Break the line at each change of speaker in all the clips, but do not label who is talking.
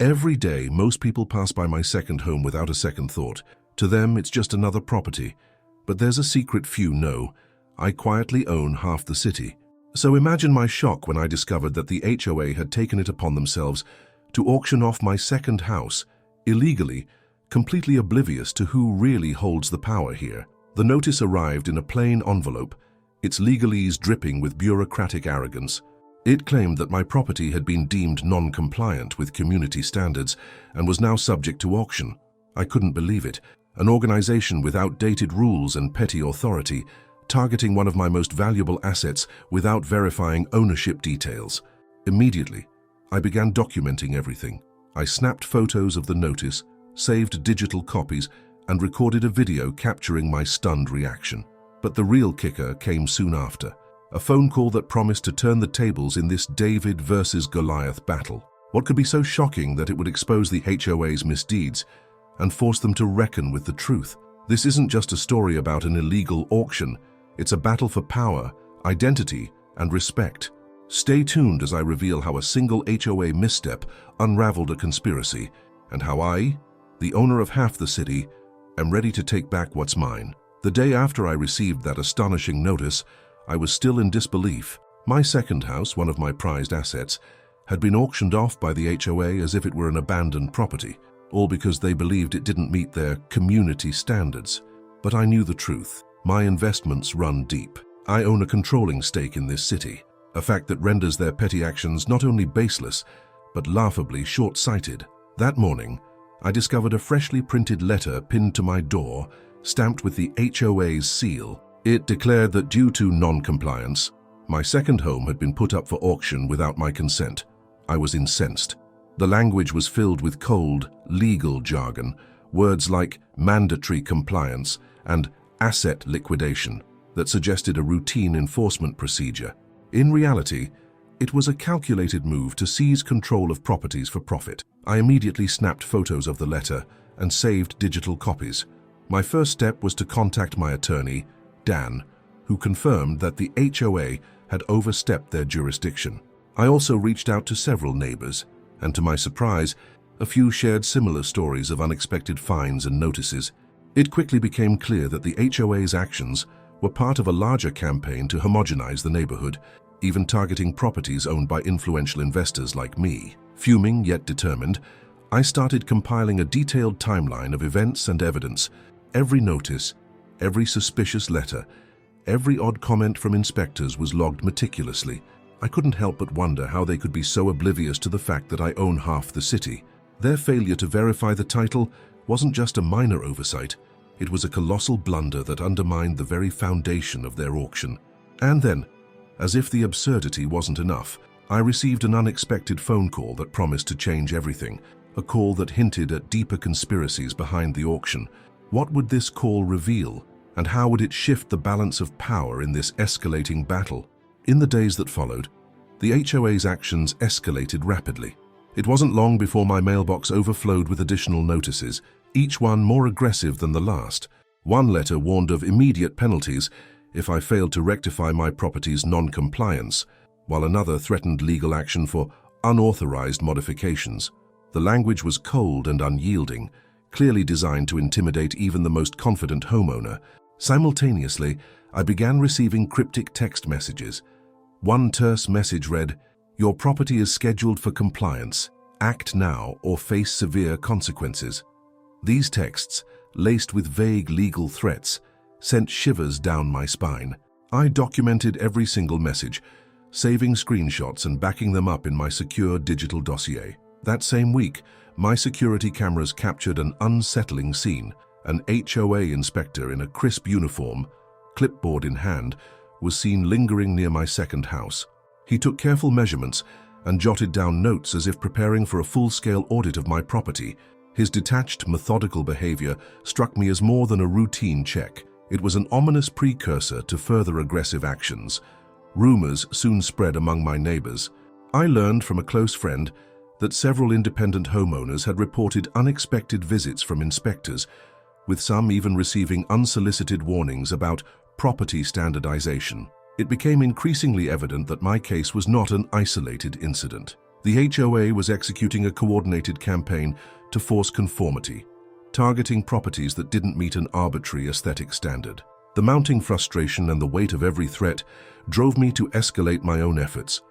Every day, most people pass by my second home without a second thought. To them, it's just another property. But there's a secret few know. I quietly own half the city. So imagine my shock when I discovered that the HOA had taken it upon themselves to auction off my second house, illegally, completely oblivious to who really holds the power here. The notice arrived in a plain envelope, its legalese dripping with bureaucratic arrogance. It claimed that my property had been deemed non-compliant with community standards and was now subject to auction. I couldn't believe it. An organization with outdated rules and petty authority, targeting one of my most valuable assets without verifying ownership details. Immediately, I began documenting everything. I snapped photos of the notice, saved digital copies, and recorded a video capturing my stunned reaction. But the real kicker came soon after. A phone call that promised to turn the tables in this David versus Goliath battle. What could be so shocking that it would expose the HOA's misdeeds and force them to reckon with the truth? This isn't just a story about an illegal auction. It's a battle for power, identity, and respect. Stay tuned as I reveal how a single HOA misstep unraveled a conspiracy, and how I, the owner of half the city, am ready to take back what's mine. The day after I received that astonishing notice, I was still in disbelief. My second house, one of my prized assets, had been auctioned off by the HOA as if it were an abandoned property, all because they believed it didn't meet their community standards. But I knew the truth. My investments run deep. I own a controlling stake in this city, a fact that renders their petty actions not only baseless, but laughably short-sighted. That morning, I discovered a freshly printed letter pinned to my door, stamped with the HOA's seal. It declared that due to non-compliance, my second home had been put up for auction without my consent. I was incensed. The language was filled with cold, legal jargon, words like mandatory compliance and asset liquidation that suggested a routine enforcement procedure. In reality, it was a calculated move to seize control of properties for profit. I immediately snapped photos of the letter and saved digital copies. My first step was to contact my attorney, Dan, who confirmed that the HOA had overstepped their jurisdiction. I also reached out to several neighbors, and to my surprise, a few shared similar stories of unexpected fines and notices. It quickly became clear that the HOA's actions were part of a larger campaign to homogenize the neighborhood, even targeting properties owned by influential investors like me. Fuming yet determined, I started compiling a detailed timeline of events and evidence. Every notice, every suspicious letter, every odd comment from inspectors was logged meticulously. I couldn't help but wonder how they could be so oblivious to the fact that I own half the city. Their failure to verify the title wasn't just a minor oversight, it was a colossal blunder that undermined the very foundation of their auction. And then, as if the absurdity wasn't enough, I received an unexpected phone call that promised to change everything, a call that hinted at deeper conspiracies behind the auction. What would this call reveal, and how would it shift the balance of power in this escalating battle? In the days that followed, the HOA's actions escalated rapidly. It wasn't long before my mailbox overflowed with additional notices, each one more aggressive than the last. One letter warned of immediate penalties if I failed to rectify my property's non-compliance, while another threatened legal action for unauthorized modifications. The language was cold and unyielding, clearly designed to intimidate even the most confident homeowner. Simultaneously, I began receiving cryptic text messages. One terse message read, "Your property is scheduled for compliance. Act now or face severe consequences." These texts, laced with vague legal threats, sent shivers down my spine. I documented every single message, saving screenshots and backing them up in my secure digital dossier. That same week, my security cameras captured an unsettling scene. An HOA inspector in a crisp uniform, clipboard in hand, was seen lingering near my second house. He took careful measurements and jotted down notes as if preparing for a full-scale audit of my property. His detached, methodical behavior struck me as more than a routine check. It was an ominous precursor to further aggressive actions. Rumors soon spread among my neighbors. I learned from a close friend that several independent homeowners had reported unexpected visits from inspectors, with some even receiving unsolicited warnings about property standardization. It became increasingly evident that my case was not an isolated incident. The HOA was executing a coordinated campaign to force conformity, targeting properties that didn't meet an arbitrary aesthetic standard. The mounting frustration and the weight of every threat drove me to escalate my own efforts.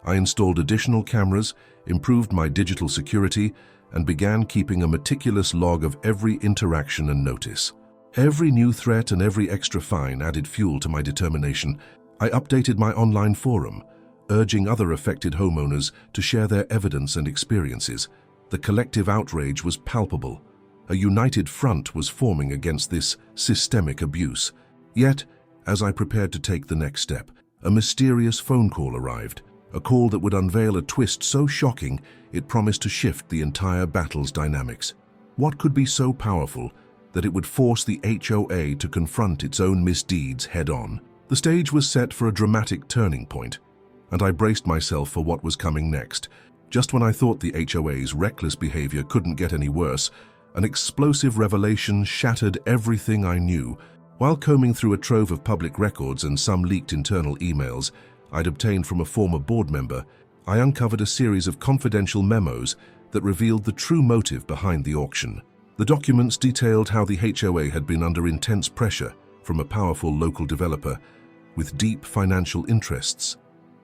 I installed additional cameras, improved my digital security, and began keeping a meticulous log of every interaction and notice. Every new threat and every extra fine added fuel to my determination. I updated my online forum, urging other affected homeowners to share their evidence and experiences. The collective outrage was palpable. A united front was forming against this systemic abuse. Yet, as I prepared to take the next step, a mysterious phone call arrived, a call that would unveil a twist so shocking it promised to shift the entire battle's dynamics. What could be so powerful that it would force the HOA to confront its own misdeeds head-on? The stage was set for a dramatic turning point, and I braced myself for what was coming next. Just when I thought the HOA's reckless behavior couldn't get any worse, an explosive revelation shattered everything I knew. While combing through a trove of public records and some leaked internal emails I'd obtained from a former board member, I uncovered a series of confidential memos that revealed the true motive behind the auction. The documents detailed how the HOA had been under intense pressure from a powerful local developer with deep financial interests.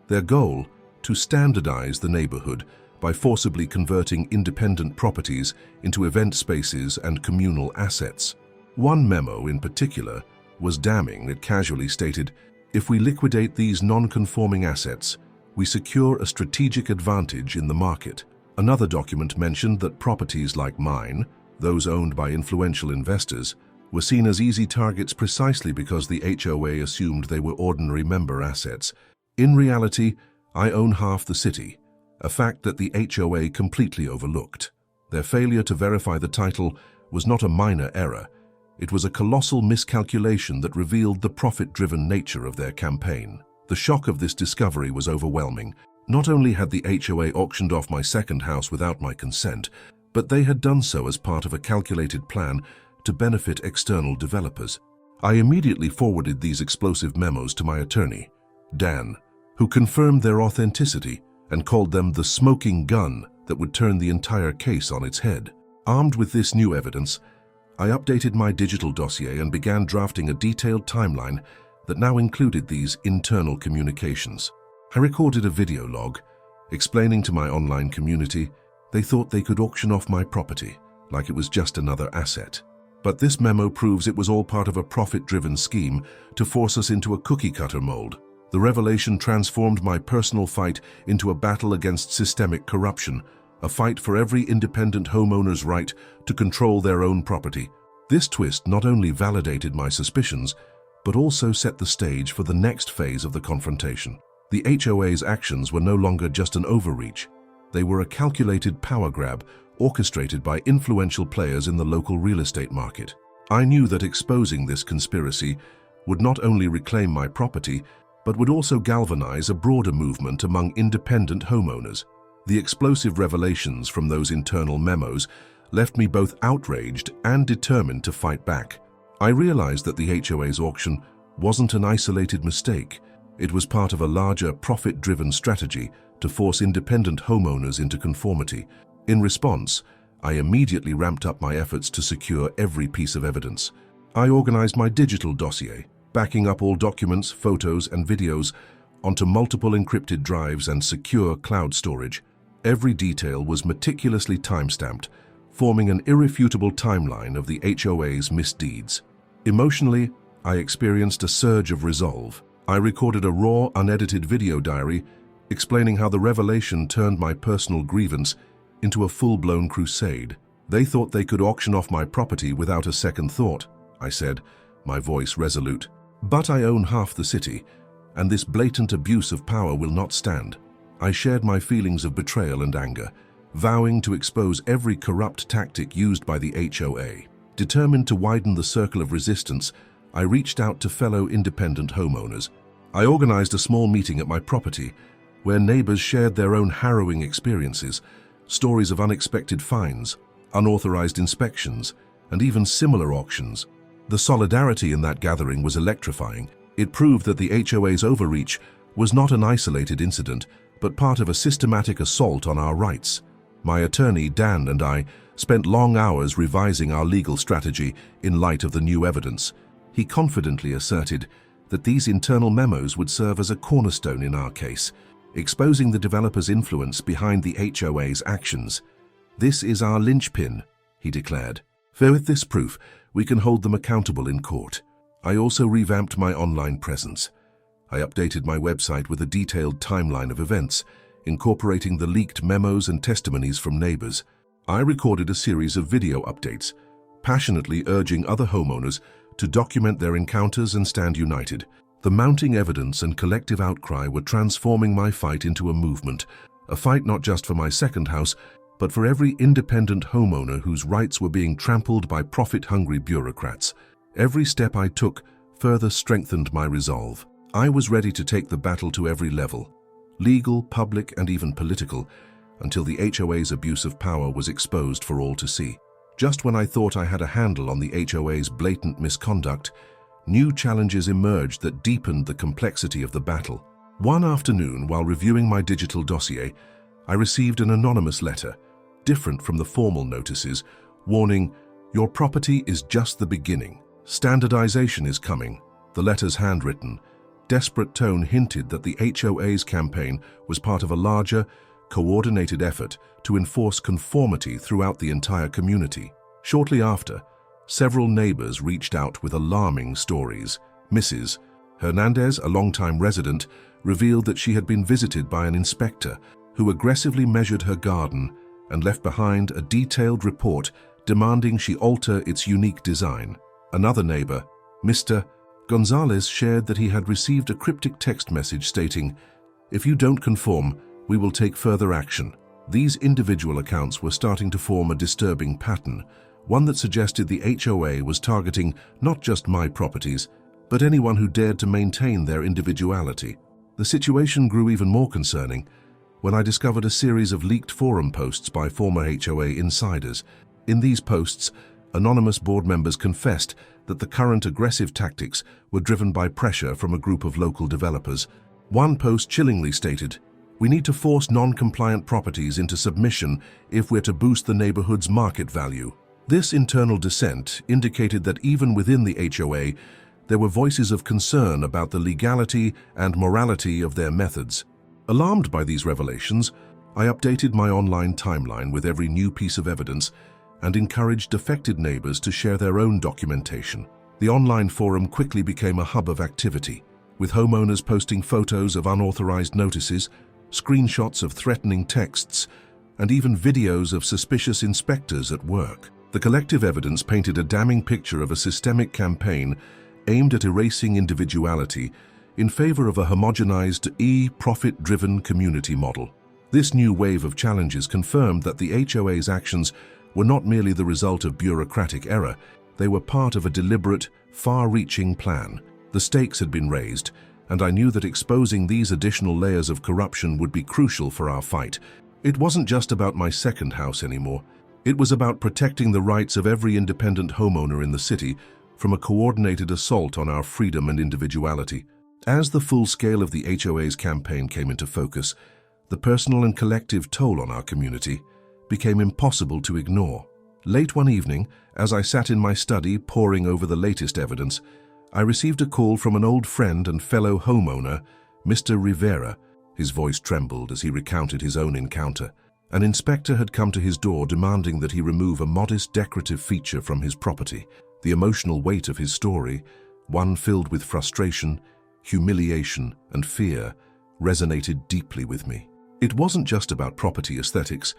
Their goal, to standardize the neighborhood by forcibly converting independent properties into event spaces and communal assets. One memo in particular was damning. It casually stated, "If we liquidate these non-conforming assets, we secure a strategic advantage in the market." Another document mentioned that properties like mine, those owned by influential investors, were seen as easy targets precisely because the HOA assumed they were ordinary member assets. In reality, I own half the city, a fact that the HOA completely overlooked. Their failure to verify the title was not a minor error. It was a colossal miscalculation that revealed the profit-driven nature of their campaign. The shock of this discovery was overwhelming. Not only had the HOA auctioned off my second house without my consent, but they had done so as part of a calculated plan to benefit external developers. I immediately forwarded these explosive memos to my attorney, Dan, who confirmed their authenticity and called them the smoking gun that would turn the entire case on its head. Armed with this new evidence, I updated my digital dossier and began drafting a detailed timeline that now included these internal communications. I recorded a video log explaining to my online community they thought they could auction off my property like it was just another asset. But this memo proves it was all part of a profit-driven scheme to force us into a cookie-cutter mold. The revelation transformed my personal fight into a battle against systemic corruption, a fight for every independent homeowner's right to control their own property. This twist not only validated my suspicions, but also set the stage for the next phase of the confrontation. The HOA's actions were no longer just an overreach. They were a calculated power grab orchestrated by influential players in the local real estate market. I knew that exposing this conspiracy would not only reclaim my property, but would also galvanize a broader movement among independent homeowners. The explosive revelations from those internal memos left me both outraged and determined to fight back. I realized that the HOA's auction wasn't an isolated mistake. It was part of a larger profit-driven strategy to force independent homeowners into conformity. In response, I immediately ramped up my efforts to secure every piece of evidence. I organized my digital dossier, backing up all documents, photos, and videos onto multiple encrypted drives and secure cloud storage. Every detail was meticulously time-stamped, forming an irrefutable timeline of the HOA's misdeeds. Emotionally, I experienced a surge of resolve. I recorded a raw, unedited video diary explaining how the revelation turned my personal grievance into a full-blown crusade. "They thought they could auction off my property without a second thought," I said, my voice resolute. "But I own half the city, and this blatant abuse of power will not stand." I shared my feelings of betrayal and anger, vowing to expose every corrupt tactic used by the HOA. Determined to widen the circle of resistance, I reached out to fellow independent homeowners. I organized a small meeting at my property, where neighbors shared their own harrowing experiences, stories of unexpected fines, unauthorized inspections, and even similar auctions. The solidarity in that gathering was electrifying. It proved that the HOA's overreach was not an isolated incident, but part of a systematic assault on our rights. My attorney, Dan, and I spent long hours revising our legal strategy in light of the new evidence. He confidently asserted that these internal memos would serve as a cornerstone in our case, exposing the developer's influence behind the HOA's actions. "This is our linchpin," he declared. "For with this proof, we can hold them accountable in court." I also revamped my online presence. I updated my website with a detailed timeline of events, incorporating the leaked memos and testimonies from neighbors. I recorded a series of video updates, passionately urging other homeowners to document their encounters and stand united. The mounting evidence and collective outcry were transforming my fight into a movement, a fight not just for my second house, but for every independent homeowner whose rights were being trampled by profit-hungry bureaucrats. Every step I took further strengthened my resolve. I was ready to take the battle to every level, legal, public, and even political, until the HOA's abuse of power was exposed for all to see. Just when I thought I had a handle on the HOA's blatant misconduct, new challenges emerged that deepened the complexity of the battle. One afternoon, while reviewing my digital dossier, I received an anonymous letter, different from the formal notices, warning, "Your property is just the beginning. Standardization is coming." The letter's handwritten, desperate tone hinted that the HOA's campaign was part of a larger, coordinated effort to enforce conformity throughout the entire community. Shortly after, several neighbors reached out with alarming stories. Mrs. Hernandez, a longtime resident, revealed that she had been visited by an inspector who aggressively measured her garden and left behind a detailed report demanding she alter its unique design. Another neighbor, Mr. Gonzalez, shared that he had received a cryptic text message stating, "If you don't conform, we will take further action." These individual accounts were starting to form a disturbing pattern, one that suggested the HOA was targeting not just my properties, but anyone who dared to maintain their individuality. The situation grew even more concerning when I discovered a series of leaked forum posts by former HOA insiders. In these posts, anonymous board members confessed that the current aggressive tactics were driven by pressure from a group of local developers. One post chillingly stated, "We need to force non-compliant properties into submission if we're to boost the neighborhood's market value." This internal dissent indicated that even within the HOA, there were voices of concern about the legality and morality of their methods. Alarmed by these revelations, I updated my online timeline with every new piece of evidence and encouraged affected neighbors to share their own documentation. The online forum quickly became a hub of activity, with homeowners posting photos of unauthorized notices, screenshots of threatening texts, and even videos of suspicious inspectors at work. The collective evidence painted a damning picture of a systemic campaign aimed at erasing individuality in favor of a homogenized, profit-driven community model. This new wave of challenges confirmed that the HOA's actions were not merely the result of bureaucratic error, they were part of a deliberate, far-reaching plan. The stakes had been raised, and I knew that exposing these additional layers of corruption would be crucial for our fight. It wasn't just about my second house anymore. It was about protecting the rights of every independent homeowner in the city from a coordinated assault on our freedom and individuality. As the full scale of the HOA's campaign came into focus, the personal and collective toll on our community became impossible to ignore. Late one evening, as I sat in my study poring over the latest evidence, I received a call from an old friend and fellow homeowner, Mr. Rivera. His voice trembled as he recounted his own encounter. An inspector had come to his door demanding that he remove a modest decorative feature from his property. The emotional weight of his story, one filled with frustration, humiliation, and fear, resonated deeply with me. It wasn't just about property aesthetics.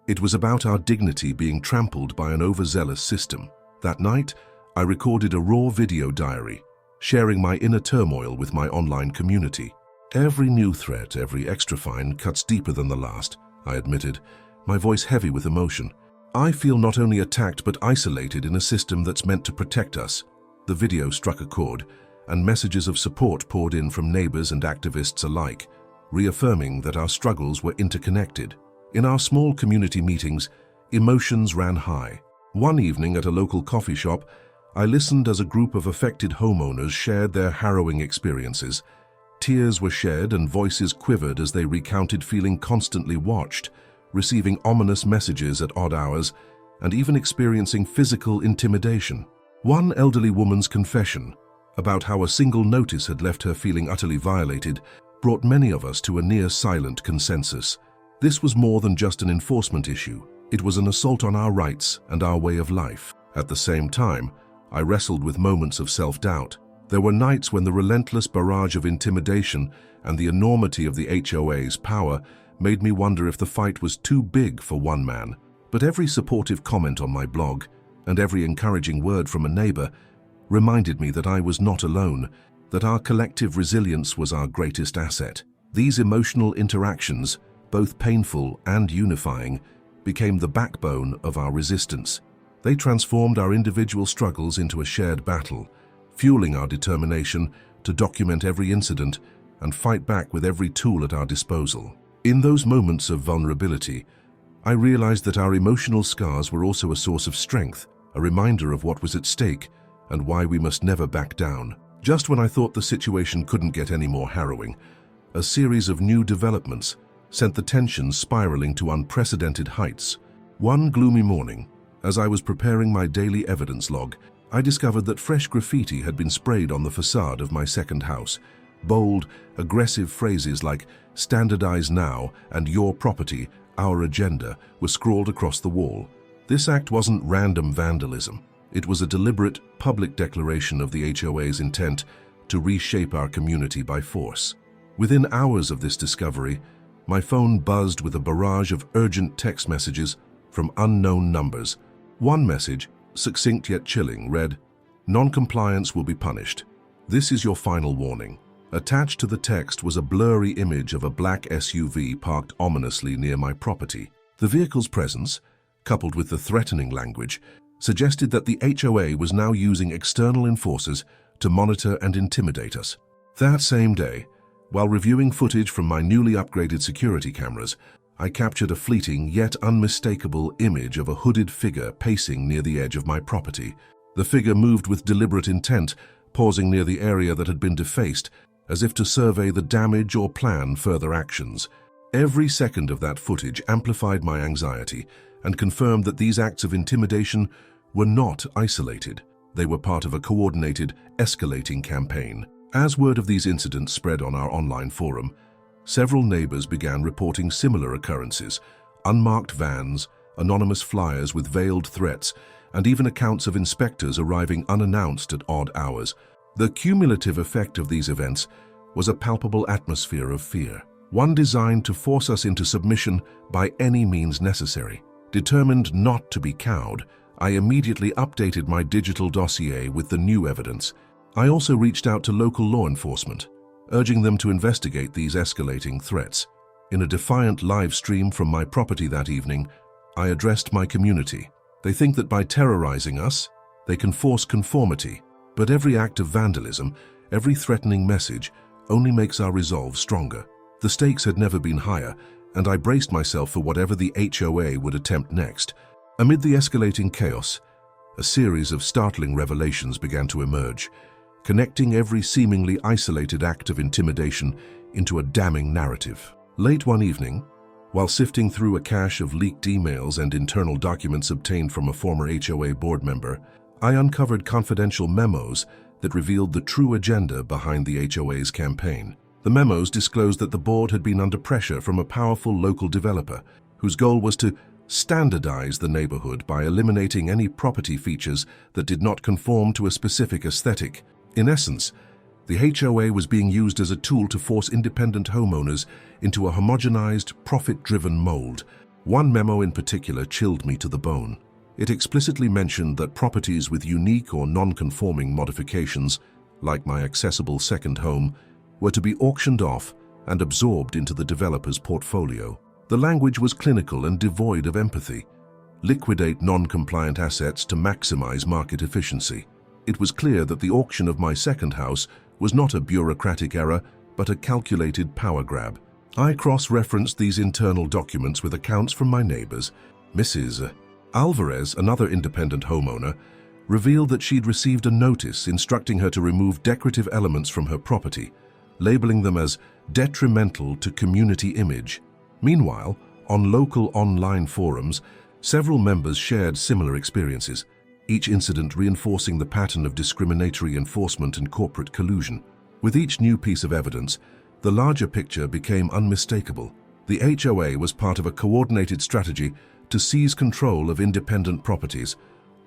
It was about our dignity being trampled by an overzealous system. That night, I recorded a raw video diary, sharing my inner turmoil with my online community. Every new threat, every extra fine cuts deeper than the last, I admitted, my voice heavy with emotion. I feel not only attacked but isolated in a system that's meant to protect us. The video struck a chord, and messages of support poured in from neighbors and activists alike, reaffirming that our struggles were interconnected. In our small community meetings, emotions ran high. One evening at a local coffee shop, I listened as a group of affected homeowners shared their harrowing experiences. Tears were shed and voices quivered as they recounted feeling constantly watched, receiving ominous messages at odd hours, and even experiencing physical intimidation. One elderly woman's confession about how a single notice had left her feeling utterly violated brought many of us to a near-silent consensus. This was more than just an enforcement issue. It was an assault on our rights and our way of life. At the same time, I wrestled with moments of self-doubt. There were nights when the relentless barrage of intimidation and the enormity of the HOA's power made me wonder if the fight was too big for one man. But every supportive comment on my blog and every encouraging word from a neighbor reminded me that I was not alone, that our collective resilience was our greatest asset. These emotional interactions, both painful and unifying, became the backbone of our resistance. They transformed our individual struggles into a shared battle, fueling our determination to document every incident and fight back with every tool at our disposal. In those moments of vulnerability, I realized that our emotional scars were also a source of strength, a reminder of what was at stake and why we must never back down. Just when I thought the situation couldn't get any more harrowing, a series of new developments sent the tensions spiraling to unprecedented heights. One gloomy morning, as I was preparing my daily evidence log, I discovered that fresh graffiti had been sprayed on the facade of my second house. Bold, aggressive phrases like "standardize now" and "your property, our agenda" were scrawled across the wall. This act wasn't random vandalism. It was a deliberate, public declaration of the HOA's intent to reshape our community by force. Within hours of this discovery, my phone buzzed with a barrage of urgent text messages from unknown numbers. One message, succinct yet chilling, read, "Non-compliance will be punished. This is your final warning." Attached to the text was a blurry image of a black SUV parked ominously near my property. The vehicle's presence, coupled with the threatening language, suggested that the HOA was now using external enforcers to monitor and intimidate us. That same day, while reviewing footage from my newly upgraded security cameras, I captured a fleeting yet unmistakable image of a hooded figure pacing near the edge of my property. The figure moved with deliberate intent, pausing near the area that had been defaced, as if to survey the damage or plan further actions. Every second of that footage amplified my anxiety and confirmed that these acts of intimidation were not isolated. They were part of a coordinated, escalating campaign. As word of these incidents spread on our online forum, several neighbors began reporting similar occurrences: unmarked vans, anonymous flyers with veiled threats, and even accounts of inspectors arriving unannounced at odd hours. The cumulative effect of these events was a palpable atmosphere of fear, one designed to force us into submission by any means necessary. Determined not to be cowed, I immediately updated my digital dossier with the new evidence. I also reached out to local law enforcement, urging them to investigate these escalating threats. In a defiant live stream from my property that evening, I addressed my community. They think that by terrorizing us, they can force conformity, but every act of vandalism, every threatening message, only makes our resolve stronger. The stakes had never been higher, and I braced myself for whatever the HOA would attempt next. Amid the escalating chaos, a series of startling revelations began to emerge, connecting every seemingly isolated act of intimidation into a damning narrative. Late one evening, while sifting through a cache of leaked emails and internal documents obtained from a former HOA board member, I uncovered confidential memos that revealed the true agenda behind the HOA's campaign. The memos disclosed that the board had been under pressure from a powerful local developer whose goal was to standardize the neighborhood by eliminating any property features that did not conform to a specific aesthetic. In essence, the HOA was being used as a tool to force independent homeowners into a homogenized, profit-driven mold. One memo in particular chilled me to the bone. It explicitly mentioned that properties with unique or non-conforming modifications, like my accessible second home, were to be auctioned off and absorbed into the developer's portfolio. The language was clinical and devoid of empathy. Liquidate non-compliant assets to maximize market efficiency. It was clear that the auction of my second house was not a bureaucratic error, but a calculated power grab. I cross-referenced these internal documents with accounts from my neighbors. Mrs. Alvarez, another independent homeowner, revealed that she'd received a notice instructing her to remove decorative elements from her property, labeling them as detrimental to community image. Meanwhile, on local online forums, several members shared similar experiences, each incident reinforcing the pattern of discriminatory enforcement and corporate collusion. With each new piece of evidence, the larger picture became unmistakable. The HOA was part of a coordinated strategy to seize control of independent properties,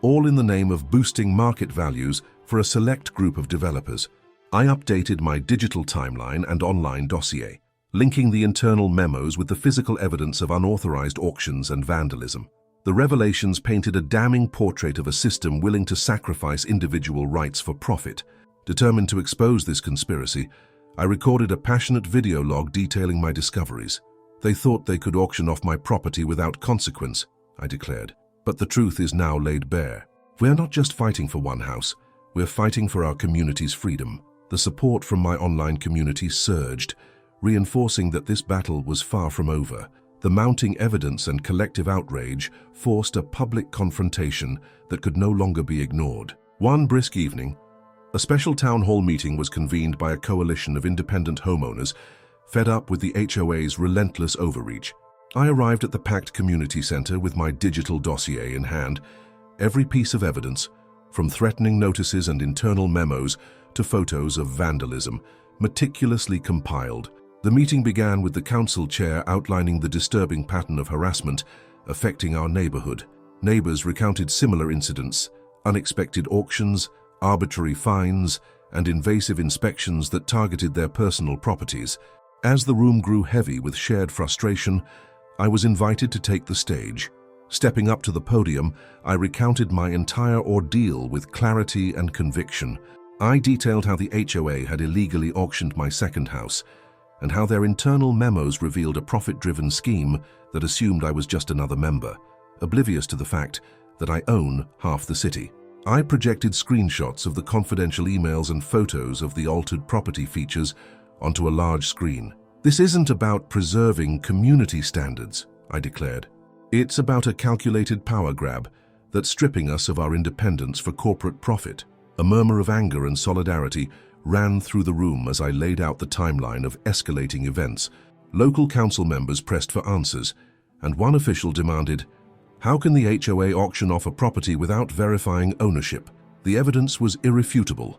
all in the name of boosting market values for a select group of developers. I updated my digital timeline and online dossier, linking the internal memos with the physical evidence of unauthorized auctions and vandalism. The revelations painted a damning portrait of a system willing to sacrifice individual rights for profit. Determined to expose this conspiracy, I recorded a passionate video log detailing my discoveries. "They thought they could auction off my property without consequence," I declared. "But the truth is now laid bare. We're not just fighting for one house, we're fighting for our community's freedom." The support from my online community surged, reinforcing that this battle was far from over. The mounting evidence and collective outrage forced a public confrontation that could no longer be ignored. One brisk evening, a special town hall meeting was convened by a coalition of independent homeowners fed up with the HOA's relentless overreach. I arrived at the packed community center with my digital dossier in hand, every piece of evidence, from threatening notices and internal memos to photos of vandalism, meticulously compiled. The meeting began with the council chair outlining the disturbing pattern of harassment affecting our neighborhood. Neighbors recounted similar incidents, unexpected auctions, arbitrary fines, and invasive inspections that targeted their personal properties. As the room grew heavy with shared frustration, I was invited to take the stage. Stepping up to the podium, I recounted my entire ordeal with clarity and conviction. I detailed how the HOA had illegally auctioned my second house, and how their internal memos revealed a profit-driven scheme that assumed I was just another member, oblivious to the fact that I own half the city. I projected screenshots of the confidential emails and photos of the altered property features onto a large screen. "This isn't about preserving community standards," I declared. "It's about a calculated power grab that's stripping us of our independence for corporate profit." A murmur of anger and solidarity ran through the room as I laid out the timeline of escalating events. Local council members pressed for answers, and one official demanded, "How can the HOA auction off a property without verifying ownership?" The evidence was irrefutable.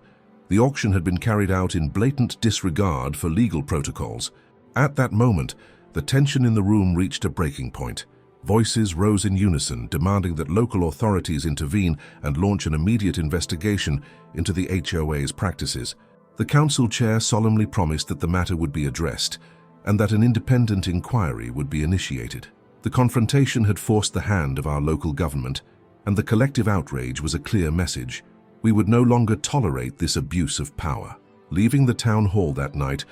The auction had been carried out in blatant disregard for legal protocols. At that moment, the tension in the room reached a breaking point. Voices rose in unison, demanding that local authorities intervene and launch an immediate investigation into the HOA's practices. The council chair solemnly promised that the matter would be addressed and that an independent inquiry would be initiated. The confrontation had forced the hand of our local government, and the collective outrage was a clear message. We would no longer tolerate this abuse of power. Leaving the town hall that night,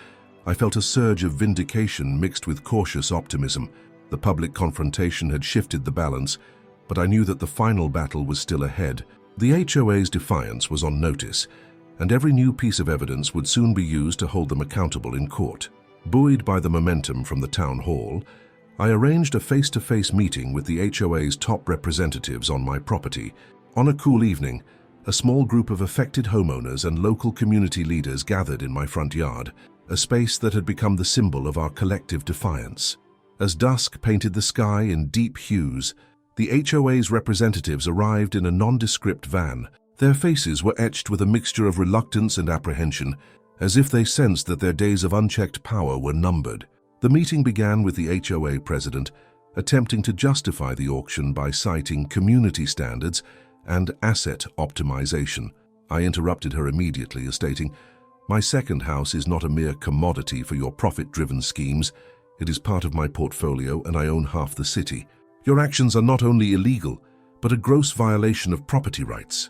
I felt a surge of vindication mixed with cautious optimism. The public confrontation had shifted the balance, but I knew that the final battle was still ahead. The HOA's defiance was on notice, and every new piece of evidence would soon be used to hold them accountable in court. Buoyed by the momentum from the town hall, I arranged a face-to-face meeting with the HOA's top representatives on my property. On a cool evening, a small group of affected homeowners and local community leaders gathered in my front yard, a space that had become the symbol of our collective defiance. As dusk painted the sky in deep hues, the HOA's representatives arrived in a nondescript van. Their faces were etched with a mixture of reluctance and apprehension, as if they sensed that their days of unchecked power were numbered. The meeting began with the HOA president attempting to justify the auction by citing community standards and asset optimization. I interrupted her immediately, stating, "My second house is not a mere commodity for your profit-driven schemes. It is part of my portfolio and I own half the city. Your actions are not only illegal, but a gross violation of property rights."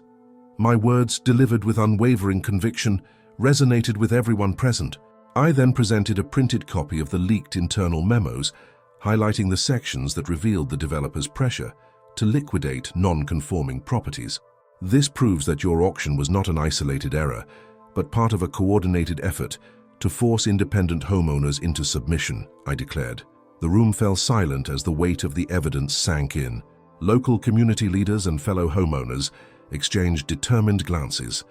My words, delivered with unwavering conviction, resonated with everyone present. I then presented a printed copy of the leaked internal memos, highlighting the sections that revealed the developer's pressure to liquidate non-conforming properties. "This proves that your auction was not an isolated error, but part of a coordinated effort to force independent homeowners into submission," I declared. The room fell silent as the weight of the evidence sank in. Local community leaders and fellow homeowners exchanged determined glances.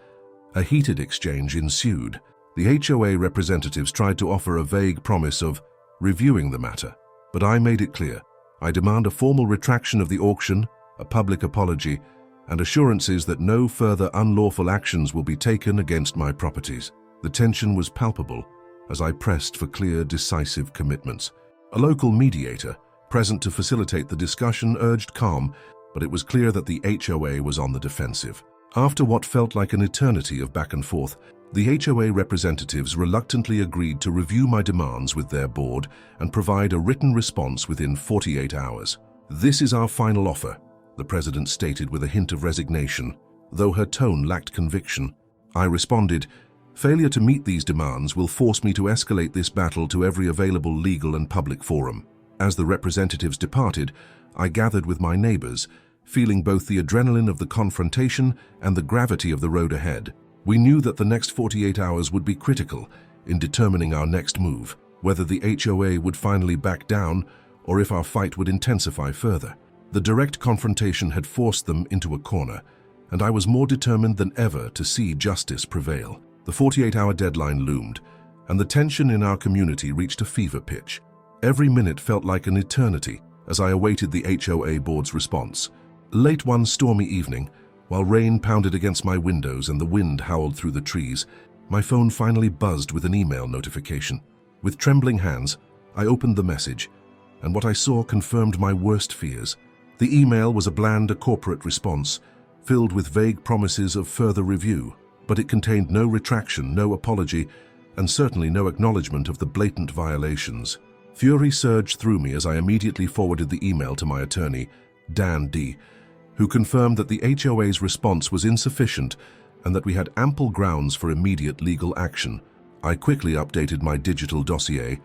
A heated exchange ensued. The HOA representatives tried to offer a vague promise of reviewing the matter, but I made it clear. I demand a formal retraction of the auction, a public apology, and assurances that no further unlawful actions will be taken against my properties. The tension was palpable as I pressed for clear, decisive commitments. A local mediator, present to facilitate the discussion, urged calm, but it was clear that the HOA was on the defensive. After what felt like an eternity of back and forth, the HOA representatives reluctantly agreed to review my demands with their board and provide a written response within 48 hours. "This is our final offer," the president stated with a hint of resignation, though her tone lacked conviction. I responded, "Failure to meet these demands will force me to escalate this battle to every available legal and public forum." As the representatives departed, I gathered with my neighbors, feeling both the adrenaline of the confrontation and the gravity of the road ahead. We knew that the next 48 hours would be critical in determining our next move, whether the HOA would finally back down or if our fight would intensify further. The direct confrontation had forced them into a corner, and I was more determined than ever to see justice prevail. The 48-hour deadline loomed, and the tension in our community reached a fever pitch. Every minute felt like an eternity as I awaited the HOA board's response. Late one stormy evening, while rain pounded against my windows and the wind howled through the trees, my phone finally buzzed with an email notification. With trembling hands, I opened the message, and what I saw confirmed my worst fears. The email was a bland corporate response, filled with vague promises of further review, but it contained no retraction, no apology, and certainly no acknowledgement of the blatant violations. Fury surged through me as I immediately forwarded the email to my attorney, Dan D., who confirmed that the HOA's response was insufficient and that we had ample grounds for immediate legal action. I quickly updated my digital dossier,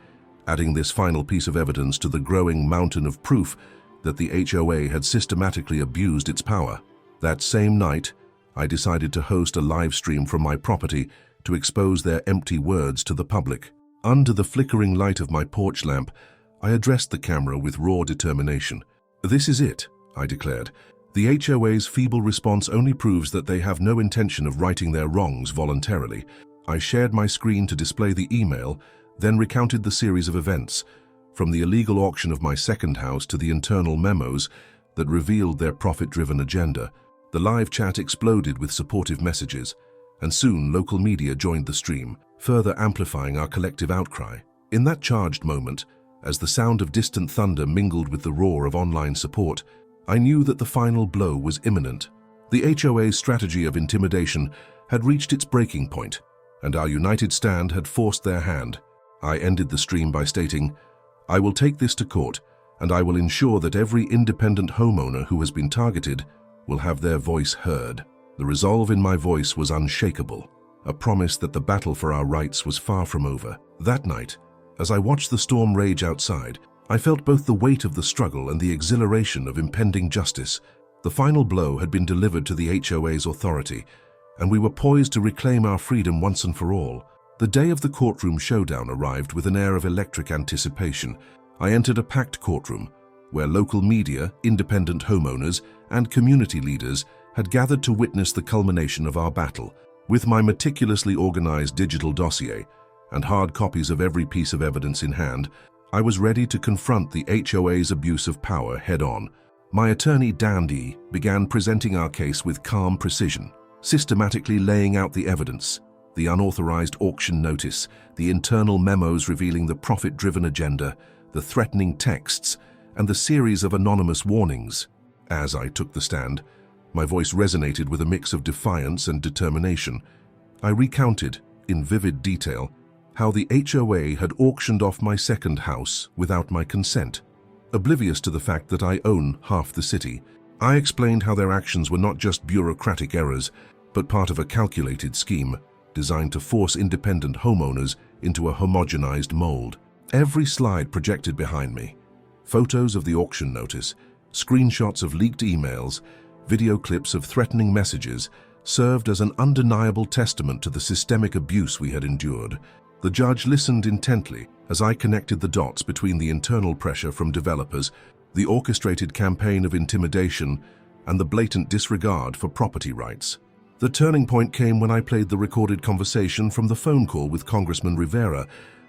adding this final piece of evidence to the growing mountain of proof that the HOA had systematically abused its power. That same night, I decided to host a live stream from my property to expose their empty words to the public. Under the flickering light of my porch lamp, I addressed the camera with raw determination. "This is it," I declared. "The HOA's feeble response only proves that they have no intention of righting their wrongs voluntarily." I shared my screen to display the email, then recounted the series of events, from the illegal auction of my second house to the internal memos that revealed their profit-driven agenda. The live chat exploded with supportive messages, and soon local media joined the stream, further amplifying our collective outcry. In that charged moment, as the sound of distant thunder mingled with the roar of online support, I knew that the final blow was imminent. The HOA's strategy of intimidation had reached its breaking point, and our united stand had forced their hand. I ended the stream by stating, "I will take this to court, and I will ensure that every independent homeowner who has been targeted will have their voice heard." The resolve in my voice was unshakable, a promise that the battle for our rights was far from over. That night, as I watched the storm rage outside, I felt both the weight of the struggle and the exhilaration of impending justice. The final blow had been delivered to the HOA's authority, and we were poised to reclaim our freedom once and for all. The day of the courtroom showdown arrived with an air of electric anticipation. I entered a packed courtroom, where local media, independent homeowners, and community leaders had gathered to witness the culmination of our battle. With my meticulously organized digital dossier and hard copies of every piece of evidence in hand, I was ready to confront the HOA's abuse of power head-on. My attorney, Dan D., began presenting our case with calm precision, systematically laying out the evidence, the unauthorized auction notice, the internal memos revealing the profit-driven agenda, the threatening texts, and the series of anonymous warnings. As I took the stand, my voice resonated with a mix of defiance and determination. I recounted, in vivid detail, how the HOA had auctioned off my second house without my consent. Oblivious to the fact that I own half the city, I explained how their actions were not just bureaucratic errors, but part of a calculated scheme designed to force independent homeowners into a homogenized mold. Every slide projected behind me, photos of the auction notice, screenshots of leaked emails, video clips of threatening messages, served as an undeniable testament to the systemic abuse we had endured. The judge listened intently as I connected the dots between the internal pressure from developers, the orchestrated campaign of intimidation, and the blatant disregard for property rights. The turning point came when I played the recorded conversation from the phone call with Congressman Rivera,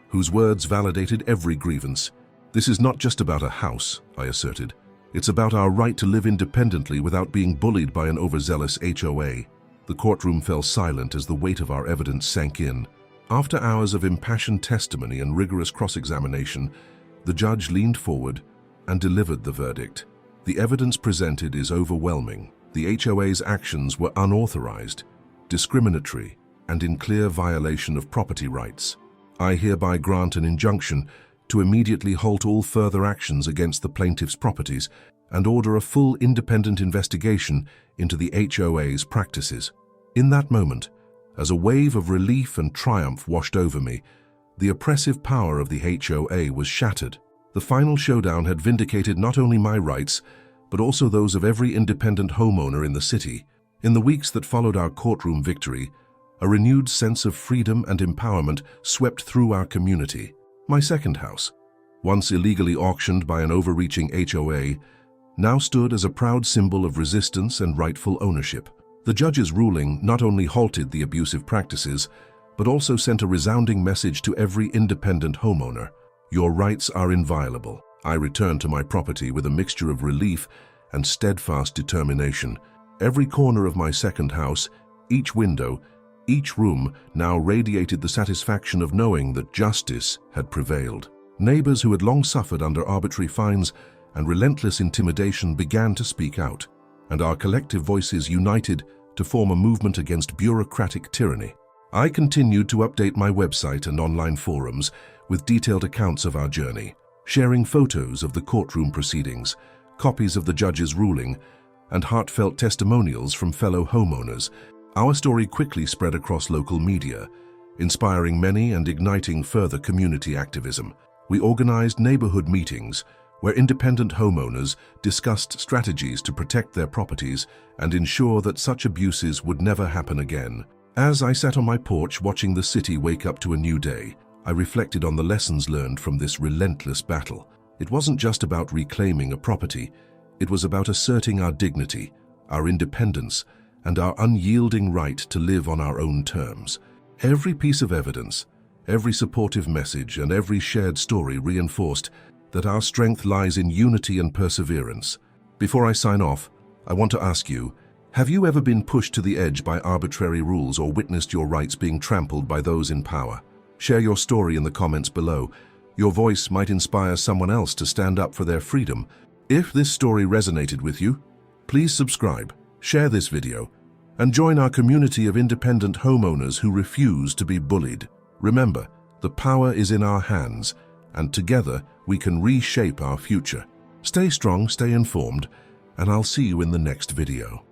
whose words validated every grievance. "This is not just about a house," I asserted. "It's about our right to live independently without being bullied by an overzealous HOA." The courtroom fell silent as the weight of our evidence sank in. After hours of impassioned testimony and rigorous cross-examination, the judge leaned forward and delivered the verdict. "The evidence presented is overwhelming. The HOA's actions were unauthorized, discriminatory, and in clear violation of property rights. I hereby grant an injunction to immediately halt all further actions against the plaintiff's properties and order a full independent investigation into the HOA's practices." In that moment, as a wave of relief and triumph washed over me, the oppressive power of the HOA was shattered. The final showdown had vindicated not only my rights, but also those of every independent homeowner in the city. In the weeks that followed our courtroom victory, a renewed sense of freedom and empowerment swept through our community. My second house, once illegally auctioned by an overreaching HOA, now stood as a proud symbol of resistance and rightful ownership. The judge's ruling not only halted the abusive practices, but also sent a resounding message to every independent homeowner. Your rights are inviolable. I returned to my property with a mixture of relief and steadfast determination. Every corner of my second house, each window, each room now radiated the satisfaction of knowing that justice had prevailed. Neighbors who had long suffered under arbitrary fines and relentless intimidation began to speak out, and our collective voices united to form a movement against bureaucratic tyranny. I continued to update my website and online forums with detailed accounts of our journey, sharing photos of the courtroom proceedings, copies of the judge's ruling, and heartfelt testimonials from fellow homeowners. Our story quickly spread across local media, inspiring many and igniting further community activism. We organized neighborhood meetings where independent homeowners discussed strategies to protect their properties and ensure that such abuses would never happen again. As I sat on my porch watching the city wake up to a new day, I reflected on the lessons learned from this relentless battle. It wasn't just about reclaiming a property, it was about asserting our dignity, our independence, and our unyielding right to live on our own terms. Every piece of evidence, every supportive message, and every shared story reinforced that our strength lies in unity and perseverance. Before I sign off, I want to ask you, have you ever been pushed to the edge by arbitrary rules or witnessed your rights being trampled by those in power? Share your story in the comments below. Your voice might inspire someone else to stand up for their freedom. If this story resonated with you, please subscribe, share this video, and join our community of independent homeowners who refuse to be bullied. Remember, the power is in our hands, and together we can reshape our future. Stay strong, stay informed, and I'll see you in the next video.